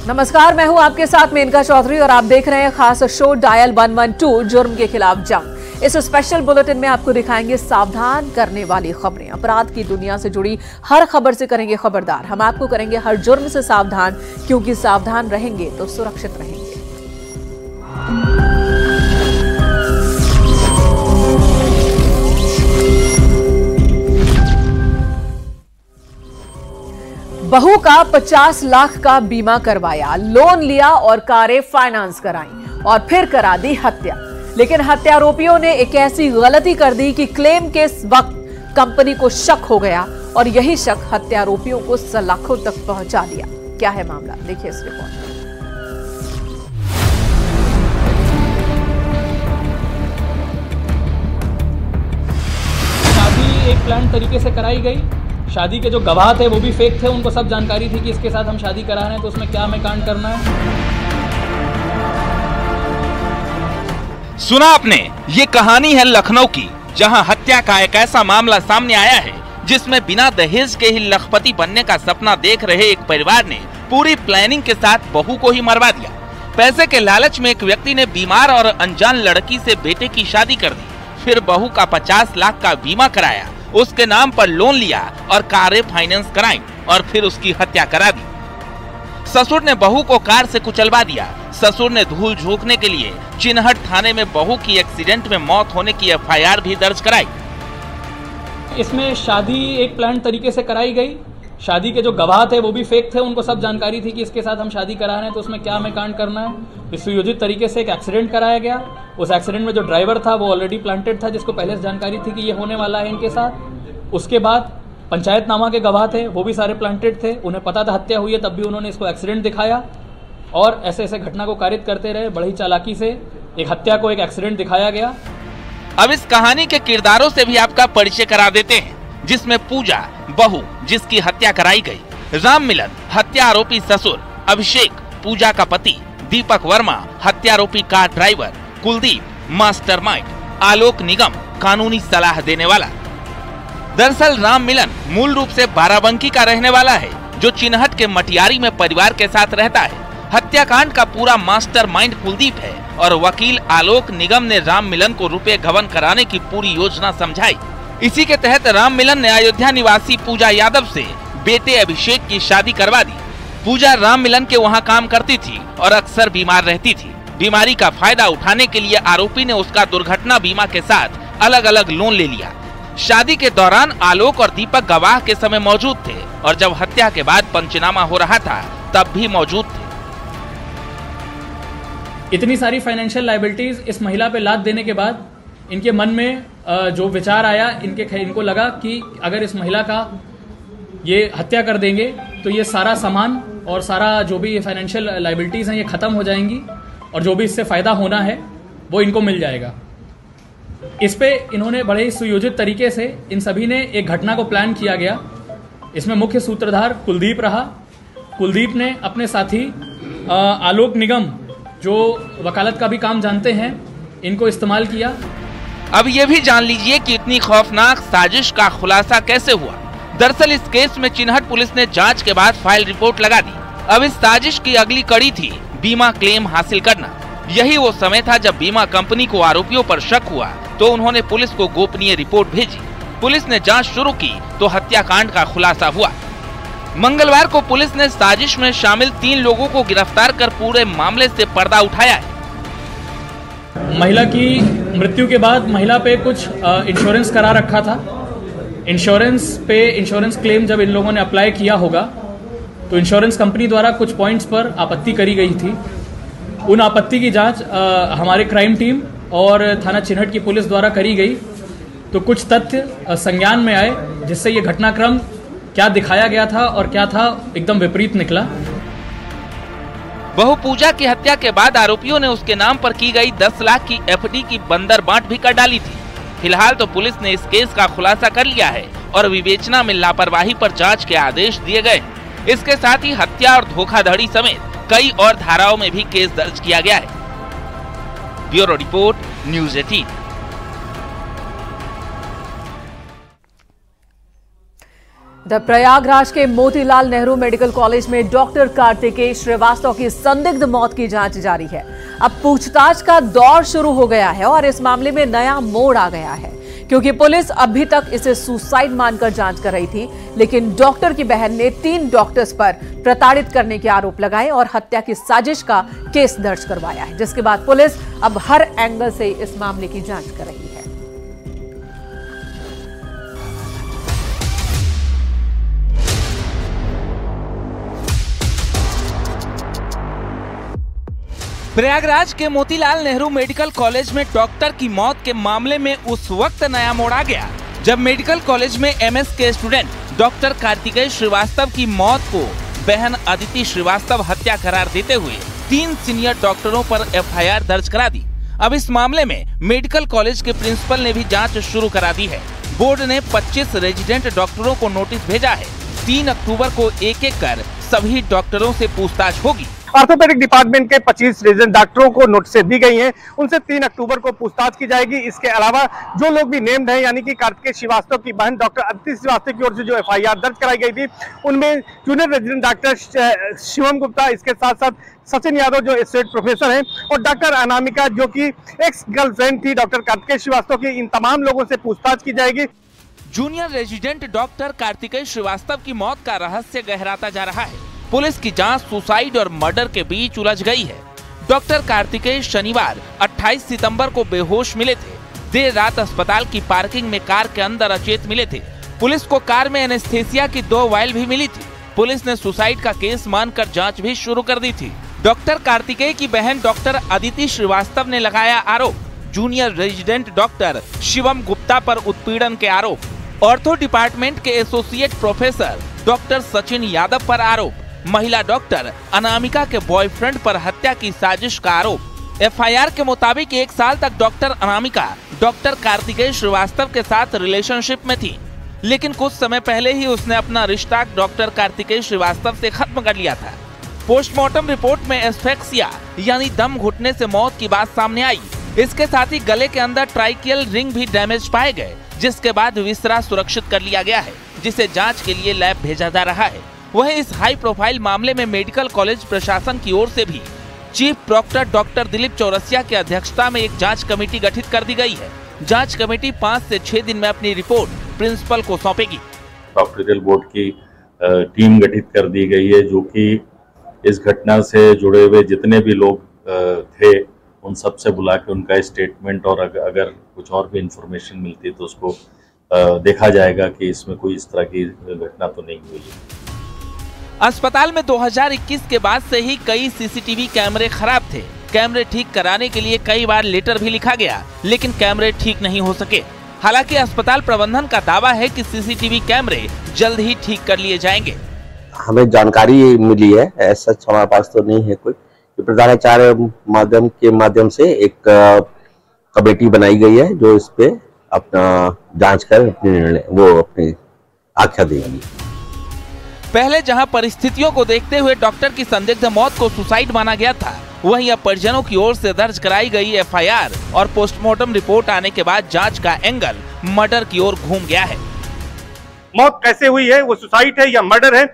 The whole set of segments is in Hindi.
नमस्कार, मैं हूं आपके साथ मेनका चौधरी और आप देख रहे हैं खास शो डायल 112 जुर्म के खिलाफ जंग। इस स्पेशल बुलेटिन में आपको दिखाएंगे सावधान करने वाली खबरें। अपराध की दुनिया से जुड़ी हर खबर से करेंगे खबरदार। हम आपको करेंगे हर जुर्म से सावधान, क्योंकि सावधान रहेंगे तो सुरक्षित रहेंगे। बहू का 50 लाख का बीमा करवाया, लोन लिया और कारें फाइनेंस कराई और फिर करा दी हत्या। लेकिन हत्यारोपियों ने एक ऐसी गलती कर दी कि क्लेम के वक्त कंपनी को शक हो गया और यही शक हत्यारोपियों को सलाखों तक पहुंचा दिया। क्या है मामला, देखिए इस रिपोर्ट में। शादी एक प्लान तरीके से कराई गई। शादी के जो गवाह थे वो भी फेक थे, उनको सब जानकारी थी कि इसके साथ हम शादी करा रहे हैं तो उसमें क्या हमें कांड करना है। सुना आपने, ये कहानी है लखनऊ की, जहां हत्या का एक ऐसा मामला सामने आया है जिसमें बिना दहेज के ही लखपति बनने का सपना देख रहे एक परिवार ने पूरी प्लानिंग के साथ बहू को ही मरवा दिया। पैसे के लालच में एक व्यक्ति ने बीमार और अनजान लड़की से बेटे की शादी कर दी, फिर बहू का 50 लाख का बीमा कराया, उसके नाम पर लोन लिया और कारें फाइनेंस कराई और फिर उसकी हत्या करा दी। ससुर ने बहू को कार से कुचलवा दिया। ससुर ने धूल झोंकने के लिए चिन्हट थाने में बहू की एक्सीडेंट में मौत होने की एफआईआर भी दर्ज कराई। इसमें शादी एक प्लान तरीके से कराई गई। शादी के जो गवाह थे वो भी फेक थे, उनको सब जानकारी थी कि इसके साथ हम शादी करा रहे हैं तो उसमें क्या हमें कांड करना है। इस सुयोजित तरीके से एक एक्सीडेंट कराया गया। उस एक्सीडेंट में जो ड्राइवर था वो ऑलरेडी प्लांटेड था, जिसको पहले से जानकारी थी कि ये होने वाला है इनके साथ। उसके बाद पंचायतनामा के गवाह थे, वो भी सारे प्लांटेड थे, उन्हें पता था हत्या हुई है, तब भी उन्होंने इसको एक्सीडेंट दिखाया और ऐसे ऐसे घटना को कारित करते रहे। बड़ी चालाकी से एक हत्या को एक एक्सीडेंट दिखाया गया। अब इस कहानी के किरदारों से भी आपका परिचय करा देते हैं, जिसमें पूजा बहू जिसकी हत्या कराई गई, राम मिलन हत्या आरोपी ससुर, अभिषेक पूजा का पति, दीपक वर्मा हत्यारोपी car driver, Kuldeep mastermind, Alok Nigam कानूनी सलाह देने वाला। दरअसल राम मिलन मूल रूप से बाराबंकी का रहने वाला है, जो चिन्हट के मटियारी में परिवार के साथ रहता है। हत्याकांड का पूरा मास्टरमाइंड कुलदीप है और वकील आलोक निगम ने राम मिलन को रुपए गबन कराने की पूरी योजना समझाई। इसी के तहत राम मिलन ने अयोध्या निवासी पूजा यादव से बेटे अभिषेक की शादी करवा दी। पूजा राम मिलन के वहां काम करती थी और अक्सर बीमार रहती थी। बीमारी का फायदा उठाने के लिए आरोपी ने उसका दुर्घटना बीमा के साथ अलग अलग लोन ले लिया। शादी के दौरान आलोक और दीपक गवाह के समय मौजूद थे और जब हत्या के बाद पंचनामा हो रहा था तब भी मौजूद थे। इतनी सारी फाइनेंशियल लायबिलिटीज इस महिला पे लाद देने के बाद इनके मन में जो विचार आया, इनको लगा कि अगर इस महिला का ये हत्या कर देंगे तो ये सारा सामान और सारा जो भी फाइनेंशियल लायबिलिटीज हैं ये खत्म हो जाएंगी और जो भी इससे फायदा होना है वो इनको मिल जाएगा। इस पे इन्होंने बड़े ही सुयोजित तरीके से इन सभी ने एक घटना को प्लान किया गया। इसमें मुख्य सूत्रधार कुलदीप रहा। कुलदीप ने अपने साथी आलोक निगम, जो वकालत का भी काम जानते हैं, इनको इस्तेमाल किया। अब ये भी जान लीजिए कि इतनी खौफनाक साजिश का खुलासा कैसे हुआ। दरअसल इस केस में चिन्हट पुलिस ने जांच के बाद फाइल रिपोर्ट लगा दी। अब इस साजिश की अगली कड़ी थी बीमा क्लेम हासिल करना। यही वो समय था जब बीमा कंपनी को आरोपियों पर शक हुआ तो उन्होंने पुलिस को गोपनीय रिपोर्ट भेजी। पुलिस ने जांच शुरू की तो हत्याकांड का खुलासा हुआ। मंगलवार को पुलिस ने साजिश में शामिल 3 लोगों को गिरफ्तार कर पूरे मामले से पर्दा उठाया है। महिला की मृत्यु के बाद महिला पे कुछ इंश्योरेंस करा रखा था। इंश्योरेंस क्लेम जब इन लोगों ने अप्लाई किया होगा तो इंश्योरेंस कंपनी द्वारा कुछ पॉइंट्स पर आपत्ति करी गई थी। उन आपत्ति की जांच हमारे क्राइम टीम और थाना चिन्हट की पुलिस द्वारा करी गई तो कुछ तथ्य संज्ञान में आए, जिससे ये घटनाक्रम क्या दिखाया गया था और क्या था एकदम विपरीत निकला। बहू पूजा की हत्या के बाद आरोपियों ने उसके नाम पर की गई 10 लाख की एफडी की बंदर बांट भी कर डाली थी। फिलहाल तो पुलिस ने इस केस का खुलासा कर लिया है और विवेचना में लापरवाही पर जांच के आदेश दिए गए। इसके साथ ही हत्या और धोखाधड़ी समेत कई और धाराओं में भी केस दर्ज किया गया है। Bureau report, news 18। इधर प्रयागराज के मोतीलाल नेहरू मेडिकल कॉलेज में डॉक्टर कार्तिकेय श्रीवास्तव की संदिग्ध मौत की जांच जारी है। अब पूछताछ का दौर शुरू हो गया है और इस मामले में नया मोड़ आ गया है, क्योंकि पुलिस अभी तक इसे सुसाइड मानकर जांच कर रही थी, लेकिन डॉक्टर की बहन ने 3 डॉक्टर्स पर प्रताड़ित करने के आरोप लगाए और हत्या की साजिश का केस दर्ज करवाया है, जिसके बाद पुलिस अब हर एंगल से इस मामले की जांच कर रही है। प्रयागराज के मोतीलाल नेहरू मेडिकल कॉलेज में डॉक्टर की मौत के मामले में उस वक्त नया मोड़ आ गया जब मेडिकल कॉलेज में एमएस के स्टूडेंट डॉक्टर कार्तिकेय श्रीवास्तव की मौत को बहन अदिति श्रीवास्तव हत्या करार देते हुए 3 सीनियर डॉक्टरों पर एफआईआर दर्ज करा दी। अब इस मामले में मेडिकल कॉलेज के प्रिंसिपल ने भी जाँच शुरू करा दी है। बोर्ड ने 25 रेजिडेंट डॉक्टरों को नोटिस भेजा है। 3 अक्टूबर को एक-एक कर सभी डॉक्टरों से पूछताछ होगी। ऑर्थोपेडिक डिपार्टमेंट के 25 रेजिडेंट डॉक्टरों को नोटिस दी गई हैं, उनसे 3 अक्टूबर को पूछताछ की जाएगी। इसके अलावा जो लोग भी नेम्ड हैं, यानी कि कार्तिकेय श्रीवास्तव की बहन डॉक्टर अदिति श्रीवास्तव की ओर से जो एफआईआर दर्ज कराई गई थी, उनमें junior resident doctor Shivam Gupta, इसके साथ साथ सचिन यादव जो एसोसिएट प्रोफेसर हैं, और डॉक्टर अनामिका जो कि एक्स गर्लफ्रेंड थी डॉक्टर कार्तिकेय श्रीवास्तव की, इन तमाम लोगों से पूछताछ की जाएगी। Junior resident doctor Kartikeya Srivastava की मौत का रहस्य गहराता जा रहा है। पुलिस की जांच सुसाइड और मर्डर के बीच उलझ गई है। डॉक्टर कार्तिकेय शनिवार 28 सितंबर को बेहोश मिले थे। देर रात अस्पताल की पार्किंग में कार के अंदर अचेत मिले थे। पुलिस को कार में एनेस्थेसिया की 2 वायल भी मिली थी। पुलिस ने सुसाइड का केस मानकर जांच भी शुरू कर दी थी। डॉक्टर कार्तिकेय की बहन डॉक्टर अदिति श्रीवास्तव ने लगाया आरोप। Junior resident doctor Shivam Gupta पर उत्पीड़न के आरोप। ऑर्थो डिपार्टमेंट के associate professor doctor Sachin Yadav पर आरोप। महिला डॉक्टर अनामिका के बॉयफ्रेंड पर हत्या की साजिश का आरोप। एफआईआर के मुताबिक 1 साल तक डॉक्टर अनामिका डॉक्टर कार्तिकेय श्रीवास्तव के साथ रिलेशनशिप में थी, लेकिन कुछ समय पहले ही उसने अपना रिश्ता डॉक्टर कार्तिकेय श्रीवास्तव से खत्म कर लिया था। पोस्टमार्टम रिपोर्ट में एस्फेक्सिया यानी दम घुटने से मौत की बात सामने आई। इसके साथ ही गले के अंदर ट्राइकियल रिंग भी डैमेज पाए गए, जिसके बाद विसरा सुरक्षित कर लिया गया है, जिसे जाँच के लिए लैब भेजा जा रहा है। वहीं इस हाई प्रोफाइल मामले में मेडिकल कॉलेज प्रशासन की ओर से भी chief proctor doctor Dilip Chaurasia की अध्यक्षता में एक जांच कमेटी गठित कर दी गई है। जांच कमेटी 5 से 6 दिन में अपनी रिपोर्ट प्रिंसिपल को सौंपेगी। डॉक्टरल बोर्ड की टीम गठित कर दी गई है, जो कि इस घटना से जुड़े हुए जितने भी लोग थे उन सब से बुला के उनका स्टेटमेंट और अगर कुछ और भी इंफॉर्मेशन मिलती है तो उसको देखा जाएगा कि इसमें कोई इस तरह की घटना तो नहीं हुई है। अस्पताल में 2021 के बाद से ही कई सीसीटीवी कैमरे खराब थे। कैमरे ठीक कराने के लिए कई बार लेटर भी लिखा गया, लेकिन कैमरे ठीक नहीं हो सके। हालांकि अस्पताल प्रबंधन का दावा है कि सीसीटीवी कैमरे जल्द ही ठीक कर लिए जाएंगे। हमें जानकारी मिली है, ऐसा हमारे पास तो नहीं है कोई। प्रधानाचार्य माध्यम से एक कमेटी बनाई गई है जो इस पे अपना जांच कर अपने निर्णय वो अपनी आख्या देगी। पहले जहां परिस्थितियों को देखते हुए डॉक्टर की संदिग्ध मौत को सुसाइड माना गया था, वहीं अब परिजनों की ओर से दर्ज कराई गई एफआईआर और पोस्टमार्टम रिपोर्ट आने के बाद जांच का एंगल मर्डर की ओर घूम गया है। मौत कैसे हुई है, वो सुसाइड है या मर्डर है,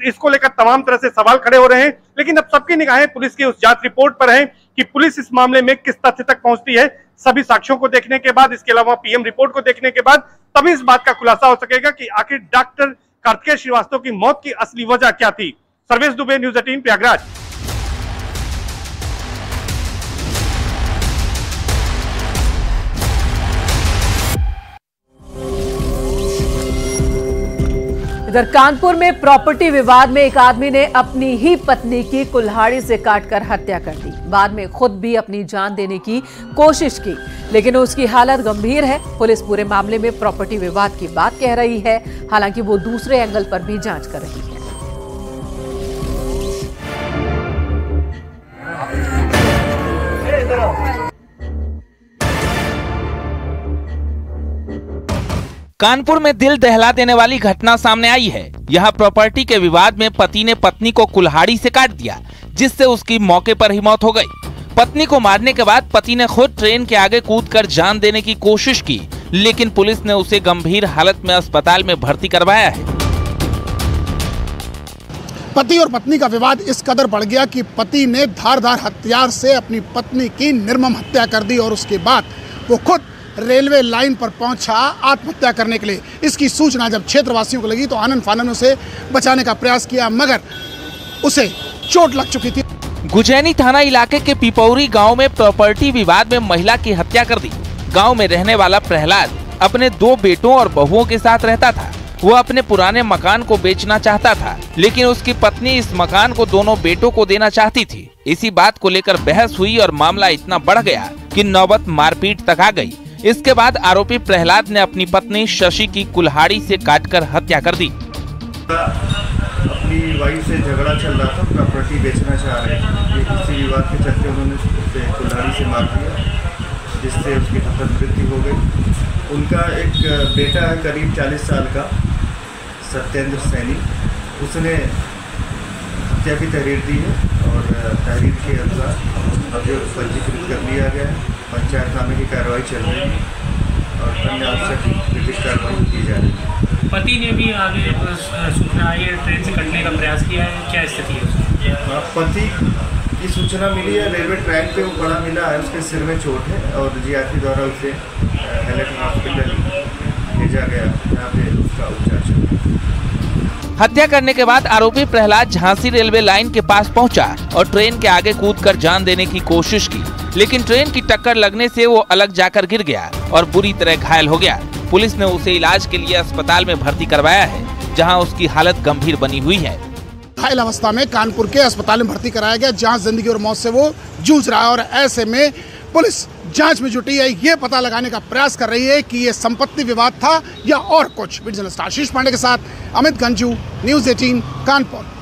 इसको लेकर तमाम तरह से सवाल खड़े हो रहे हैं। लेकिन अब सबकी निगाहें पुलिस की उस जांच रिपोर्ट पर हैं कि पुलिस इस मामले में किस तथ्य तक पहुंचती है। सभी साक्ष्यों को देखने के बाद, इसके अलावा पीएम रिपोर्ट को देखने के बाद तभी इस बात का खुलासा हो सकेगा कि आखिर डॉक्टर कार्तिकेय श्रीवास्तव की मौत की असली वजह क्या थी। सर्वेश दुबे, न्यूज़ 18 प्रयागराज। इधर कानपुर में प्रॉपर्टी विवाद में एक आदमी ने अपनी ही पत्नी की कुल्हाड़ी से काटकर हत्या कर दी। बाद में खुद भी अपनी जान देने की कोशिश की, लेकिन उसकी हालत गंभीर है। पुलिस पूरे मामले में प्रॉपर्टी विवाद की बात कह रही है, हालांकि वो दूसरे एंगल पर भी जांच कर रही है। कानपुर में दिल दहला देने वाली घटना सामने आई है। यहाँ प्रॉपर्टी के विवाद में पति ने पत्नी को कुल्हाड़ी से काट दिया, जिससे उसकी मौके पर ही मौत हो गई। पत्नी को मारने के बाद पति ने खुद ट्रेन के आगे कूदकर जान देने की कोशिश की, लेकिन पुलिस ने उसे गंभीर हालत में अस्पताल में भर्ती करवाया है। पति और पत्नी का विवाद इस कदर बढ़ गया कि पति ने धारदार हथियार से अपनी पत्नी की निर्मम हत्या कर दी और उसके बाद वो खुद रेलवे लाइन पर पहुंचा आत्महत्या करने के लिए। इसकी सूचना जब क्षेत्रवासियों को लगी तो आनन फानन उसे बचाने का प्रयास किया, मगर उसे चोट लग चुकी थी। गुजैनी थाना इलाके के पिपौरी गांव में प्रॉपर्टी विवाद में महिला की हत्या कर दी। गांव में रहने वाला प्रहलाद अपने 2 बेटों और बहुओं के साथ रहता था। वो अपने पुराने मकान को बेचना चाहता था, लेकिन उसकी पत्नी इस मकान को दोनों बेटों को देना चाहती थी। इसी बात को लेकर बहस हुई और मामला इतना बढ़ गया कि नौबत मारपीट तक आ गई। इसके बाद आरोपी प्रहलाद ने अपनी पत्नी शशि की कुल्हाड़ी से काटकर हत्या कर दी। अपनी वाइफ से झगड़ा चल रहा था, प्रॉपर्टी बेचना चाह रहे थे। इसी विवाद के चलते उन्होंने उसे कुल्हाड़ी से मार दिया, जिससे उसकी मृत्यु हो गई। उनका एक बेटा है करीब 40 साल का, सत्येंद्र सैनी, उसने हत्या की तहरीर दी है और तहरीर के अनुसार अब पंजीकृत कर लिया गया है। पंचायतनामे की कार्रवाई चल रही है और अन्य आवश्यक विधिक कार्रवाई की जा रही है। पति ने भी आगे सूचना आई है, ट्रेन से कटने का प्रयास किया है, क्या स्थिति है? पति की सूचना मिली है, रेलवे ट्रैक पे वो पड़ा मिला है, उसके सिर में चोट है और जीआरपी द्वारा उसे हेलेट हॉस्पिटल भेजा गया, जहाँ पे उसका उपचार चल रहा है। हत्या करने के बाद आरोपी प्रहलाद झांसी रेलवे लाइन के पास पहुंचा और ट्रेन के आगे कूदकर जान देने की कोशिश की, लेकिन ट्रेन की टक्कर लगने से वो अलग जाकर गिर गया और बुरी तरह घायल हो गया। पुलिस ने उसे इलाज के लिए अस्पताल में भर्ती करवाया है, जहां उसकी हालत गंभीर बनी हुई है। घायल अवस्था में कानपुर के अस्पताल में भर्ती कराया गया, जहां जिंदगी और मौत से वो जूझ रहा है और ऐसे में पुलिस जांच में जुटी है, ये पता लगाने का प्रयास कर रही है कि ये संपत्ति विवाद था या और कुछ। विजन स्टार आशीष पांडे के साथ अमित गंजू, न्यूज़ 18 कानपुर।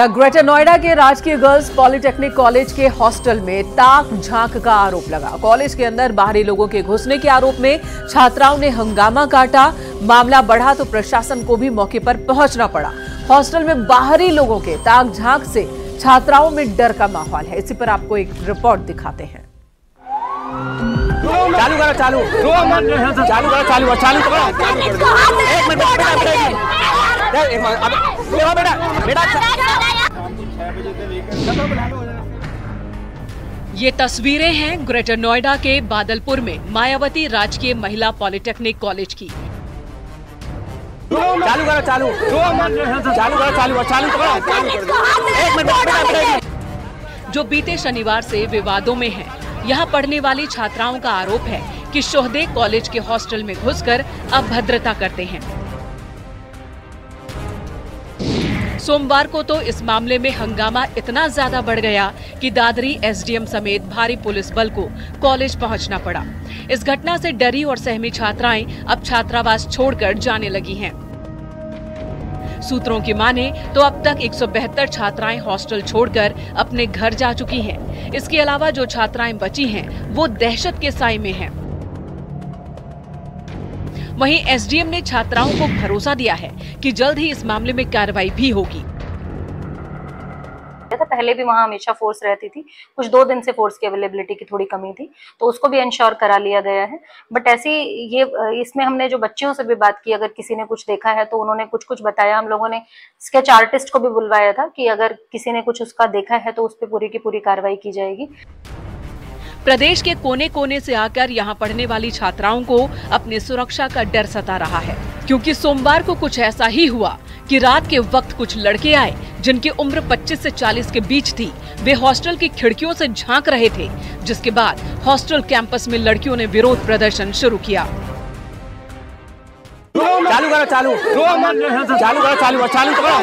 ग्रेटर नोएडा के राजकीय गर्ल्स पॉलिटेक्निक कॉलेज के हॉस्टल में ताक झांक का आरोप लगा। कॉलेज के अंदर बाहरी लोगों के घुसने के आरोप में छात्राओं ने हंगामा काटा। मामला बढ़ा तो प्रशासन को भी मौके पर पहुंचना पड़ा। हॉस्टल में बाहरी लोगों के ताक झांक से छात्राओं में डर का माहौल है। इसी पर आपको एक रिपोर्ट दिखाते हैं। चालू करो, चालू चालू करो, चालू चालू करो। एक मिनट ये तस्वीरें हैं ग्रेटर नोएडा के बादलपुर में मायावती राजकीय महिला पॉलिटेक्निक कॉलेज की। चालू करो, चालू चालू करो, चालू चालू करो। एक मिनट जो बीते शनिवार से विवादों में है। यहाँ पढ़ने वाली छात्राओं का आरोप है कि शोहदे कॉलेज के हॉस्टल में घुसकर अभद्रता करते हैं। सोमवार को तो इस मामले में हंगामा इतना ज्यादा बढ़ गया कि दादरी एसडीएम समेत भारी पुलिस बल को कॉलेज पहुंचना पड़ा। इस घटना से डरी और सहमी छात्राएं अब छात्रावास छोड़कर जाने लगी हैं। सूत्रों की माने तो अब तक 172 छात्राएं हॉस्टल छोड़कर अपने घर जा चुकी हैं। इसके अलावा जो छात्राएं बची हैं वो दहशत के साए में हैं। वहीं एसडीएम ने छात्राओं को भरोसा दिया है कि जल्द ही इस मामले में कार्रवाई भी होगी। पहले भी वहाँ हमेशा फोर्स रहती थी, कुछ 2 दिन से फोर्स की अवेलेबिलिटी की थोड़ी कमी थी, तो उसको भी इंश्योर करा लिया गया है। बट ऐसी ये इसमें हमने जो बच्चियों से भी बात की, अगर किसी ने कुछ देखा है तो उन्होंने कुछ बताया। हम लोगों ने स्केच आर्टिस्ट को भी बुलवाया था कि अगर किसी ने कुछ उसका देखा है तो उस पर पूरी की पूरी कार्रवाई की जाएगी। प्रदेश के कोने कोने से आकर यहाँ पढ़ने वाली छात्राओं को अपनी सुरक्षा का डर सता रहा है, क्योंकि सोमवार को कुछ ऐसा ही हुआ कि रात के वक्त कुछ लड़के आए जिनकी उम्र 25 से 40 के बीच थी। वे हॉस्टल की खिड़कियों से झांक रहे थे, जिसके बाद हॉस्टल कैंपस में लड़कियों ने विरोध प्रदर्शन शुरू किया। चालू करो, चालू चालू करो, चालू चालू करो।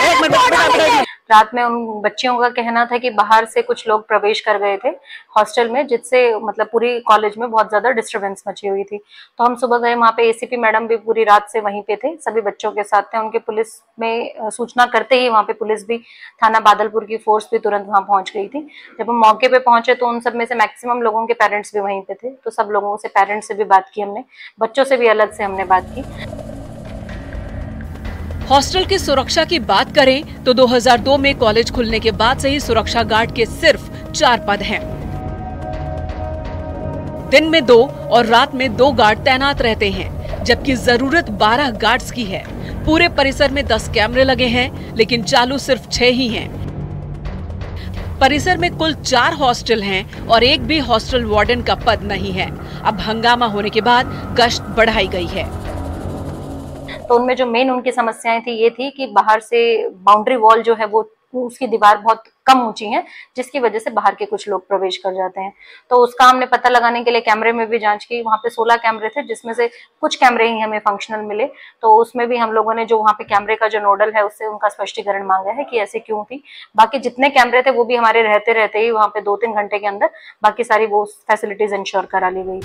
एक मिनट रात में उन बच्चियों का कहना था कि बाहर से कुछ लोग प्रवेश कर गए थे हॉस्टल में, जिससे मतलब पूरी कॉलेज में बहुत ज्यादा डिस्टरबेंस मची हुई थी। तो हम सुबह गए, वहाँ पे एसीपी मैडम भी पूरी रात से वहीं पे थे, सभी बच्चों के साथ थे। उनके पुलिस में सूचना करते ही वहाँ पे पुलिस भी, थाना बादलपुर की फोर्स भी तुरंत वहाँ पहुंच गई थी। जब हम मौके पे पहुंचे तो उन सब में से मैक्सिमम लोगों के पेरेंट्स भी वहीं पे थे, तो सब लोगों से, पेरेंट्स से भी बात की हमने, बच्चों से भी अलग से हमने बात की। हॉस्टल की सुरक्षा की बात करें तो 2002 में कॉलेज खुलने के बाद से ही सुरक्षा गार्ड के सिर्फ 4 पद हैं। दिन में 2 और रात में 2 गार्ड तैनात रहते हैं, जबकि जरूरत 12 गार्ड्स की है। पूरे परिसर में 10 कैमरे लगे हैं, लेकिन चालू सिर्फ 6 ही हैं। परिसर में कुल 4 हॉस्टल हैं और एक भी हॉस्टल वार्डन का पद नहीं है। अब हंगामा होने के बाद गश्त बढ़ाई गई है। तो उनमें जो मेन उनकी समस्याएं थी ये थी कि बाहर से बाउंड्री वॉल जो है वो उसकी दीवार बहुत कम ऊंची है, जिसकी वजह से बाहर के कुछ लोग प्रवेश कर जाते हैं। तो उसका हमने पता लगाने के लिए कैमरे में भी जांच की। वहां पे 16 कैमरे थे, जिसमें से कुछ कैमरे ही हमें फंक्शनल मिले। तो उसमें भी हम लोगों ने जो वहां पे कैमरे का जो नोडल है उससे उनका स्पष्टीकरण मांगा है कि ऐसे क्यों थी। बाकी जितने कैमरे थे वो भी हमारे रहते ही वहां पे 2-3 घंटे के अंदर बाकी सारी वो फैसिलिटीज इंश्योर करा ली गई।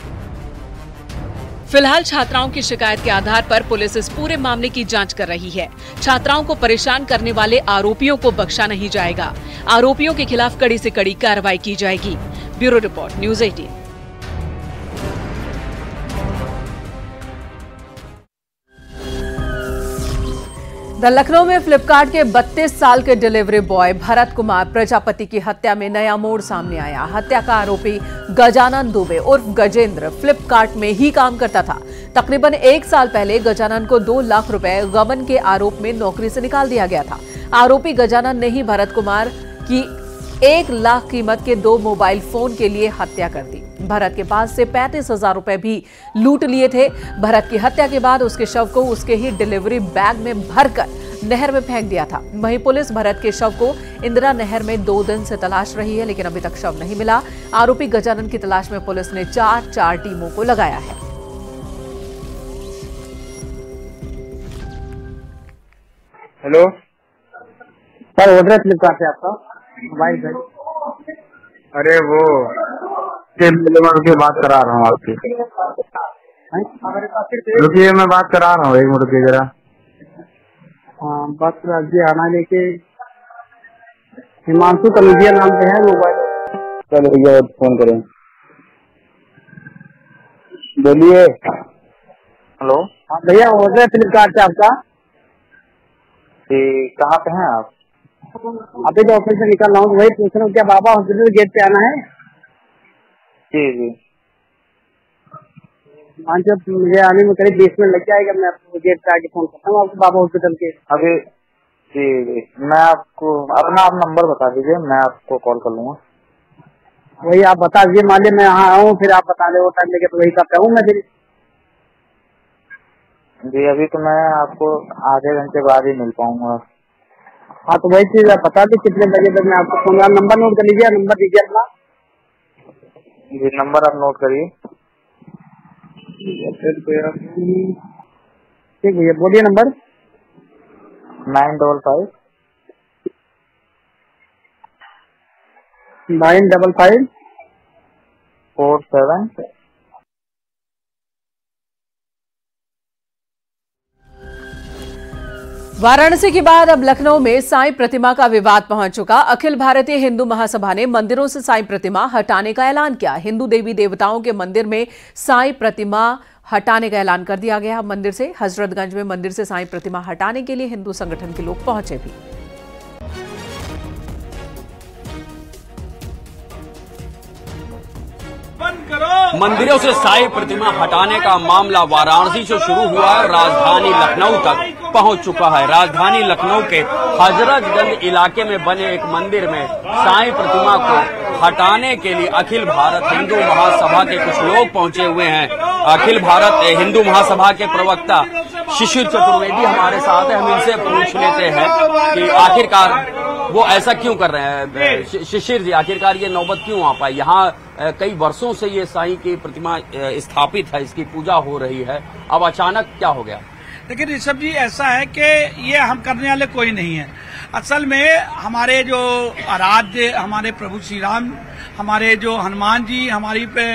फिलहाल छात्राओं की शिकायत के आधार पर पुलिस इस पूरे मामले की जांच कर रही है। छात्राओं को परेशान करने वाले आरोपियों को बख्शा नहीं जाएगा। आरोपियों के खिलाफ कड़ी से कड़ी कार्रवाई की जाएगी। Bureau report, news 18। लखनऊ में फ्लिपकार्ट के 32 साल के डिलीवरी बॉय भरत कुमार प्रजापति की हत्या में नया मोड़ सामने आया। हत्या का आरोपी गजानन दुबे उर्फ गजेंद्र फ्लिपकार्ट में ही काम करता था। तकरीबन 1 साल पहले गजानन को 2 लाख रुपए गबन के आरोप में नौकरी से निकाल दिया गया था। आरोपी गजानन ने ही भरत कुमार की 1 लाख कीमत के 2 मोबाइल फोन के लिए हत्या कर दी। भरत के पास से 35,000 रुपए भी लूट लिए थे। भरत की हत्या के बाद उसके शव को उसके ही डिलीवरी बैग में भरकर नहर में फेंक दिया था। वहीं पुलिस भरत के शव को इंदिरा नहर में 2 दिन से तलाश रही है, लेकिन अभी तक शव नहीं मिला। आरोपी गजानन की तलाश में पुलिस ने 4 टीमों को लगाया है। हेलो सर, ऑर्डर फ्लिपकार्ट से आपका मोबाइल सर। अरे वो के बात करा रहा हूँ आपकी। रुकिए, मैं बात करा रहा हूँ, 1 मिनट रुकिए जरा। हाँ, बात राज्य आना लेके हिमांशु कलुजिया नाम पे है मोबाइल। चलो भैया फोन करें। बोलिए। हेलो। हाँ भैया, ऑर्डर फ्लिपकार्ट से आपका। कहाँ पे हैं आप? अभी तो ऑफिस से निकल रहा हूँ, वही पूछ रहा हूँ क्या बाबा हॉस्पिटल गेट पे आना है? जी। हाँ, जब मुझे आने में करीब 20 मिनट लग जाएगा। मैं आपको गेट पे आके फोन करता हूँ आपको बाबा हॉस्पिटल के। अभी जी, मैं आपको अपना आप नंबर बता दीजिए, मैं आपको कॉल कर लूंगा। वही आप बता दीजिए, मान लीजिए मैं यहाँ आऊँ, फिर आप बता दे वो टाइम लेके, तो वही कब आऊँ मैं फिर? जी, अभी तो मैं आपको आधे घंटे बाद ही मिल पाऊंगा। हाँ, तो वही चीज आप बता दी कितने बजे तक मैं आपको फोन। नंबर नोट कर लीजिए, नंबर दीजिए अपना। जी, नंबर आप नोट करिए। ठीक भैया, बोलिए नंबर। 955 955 47। वाराणसी के बाद अब लखनऊ में साईं प्रतिमा का विवाद पहुंच चुका। अखिल भारतीय हिंदू महासभा ने मंदिरों से साईं प्रतिमा हटाने का ऐलान किया। हिंदू देवी देवताओं के मंदिर में साईं प्रतिमा हटाने का ऐलान कर दिया गया। मंदिर से हजरतगंज में मंदिर से साईं प्रतिमा हटाने के लिए हिंदू संगठन के लोग पहुंचे भी। मंदिरों से साईं प्रतिमा हटाने का मामला वाराणसी से शुरू हुआ है, राजधानी लखनऊ तक पहुंच चुका है। राजधानी लखनऊ के हजरतगंज इलाके में बने एक मंदिर में साईं प्रतिमा को हटाने के लिए अखिल भारत हिंदू महासभा के कुछ लोग पहुंचे हुए हैं। अखिल भारत हिंदू महासभा के प्रवक्ता शिशिर चतुर्वेदी हमारे साथ है, हम इनसे पूछ लेते हैं कि आखिरकार वो ऐसा क्यों कर रहे हैं। शिशिर जी, आखिरकार ये नौबत क्यों आ पाई? यहाँ कई वर्षों से ये साईं की प्रतिमा स्थापित है, इसकी पूजा हो रही है, अब अचानक क्या हो गया? लेकिन ऋषभ जी, ऐसा है कि ये हम करने वाले कोई नहीं है। असल में हमारे जो आराध्य हमारे प्रभु श्री राम, हमारे जो हनुमान जी, हमारी पे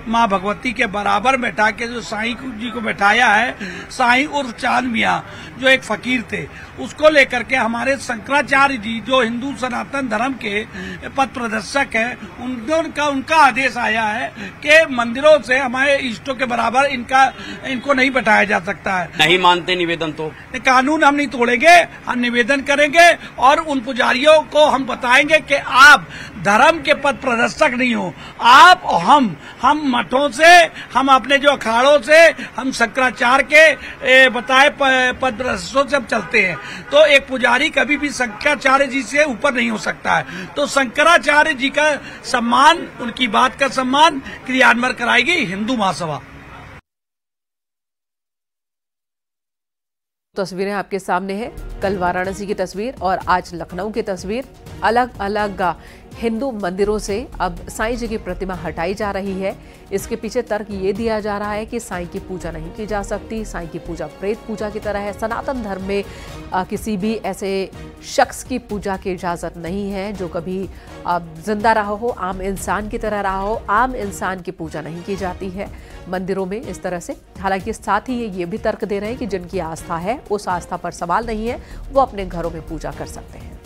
माँ भगवती के बराबर बैठा के जो साईं जी को बैठाया है, साईं उर्फ चांद मियाँ जो एक फकीर थे, उसको लेकर के हमारे शंकराचार्य जी जो हिंदू सनातन धर्म के पथ प्रदर्शक है, उनका आदेश आया है कि मंदिरों से हमारे इष्टों के बराबर इनको नहीं बैठाया जा सकता है। नहीं मानते निवेदन तो? कानून हम नहीं तोड़ेंगे, हम निवेदन करेंगे और उन पुजारियों को हम बताएंगे कि आप धर्म के पथ प्रदर्शक दस्तक नहीं हो। आप और हम मठों से, हम अपने जो अखाड़ों से, हम शंकराचार्य के बताए पद प्रदर्शनों से हम चलते हैं। तो एक पुजारी कभी भी शंकराचार्य जी से ऊपर नहीं हो सकता है। तो शंकराचार्य जी का सम्मान, उनकी बात का सम्मान क्रियान्वयन कराएगी हिंदू महासभा। तस्वीरें आपके सामने है, कल वाराणसी की तस्वीर और आज लखनऊ की तस्वीर। अलग अलग हिंदू मंदिरों से अब साईं जी की प्रतिमा हटाई जा रही है। इसके पीछे तर्क ये दिया जा रहा है कि साईं की पूजा नहीं की जा सकती, साईं की पूजा प्रेत पूजा की तरह है। सनातन धर्म में किसी भी ऐसे शख्स की पूजा की इजाज़त नहीं है जो कभी जिंदा रहा हो, आम इंसान की तरह रहा हो। आम इंसान की पूजा नहीं की जाती है मंदिरों में इस तरह से। हालांकि साथ ही ये भी तर्क दे रहे हैं कि जिनकी आस्था है उस आस्था पर सवाल नहीं है, वो अपने घरों में पूजा कर सकते हैं।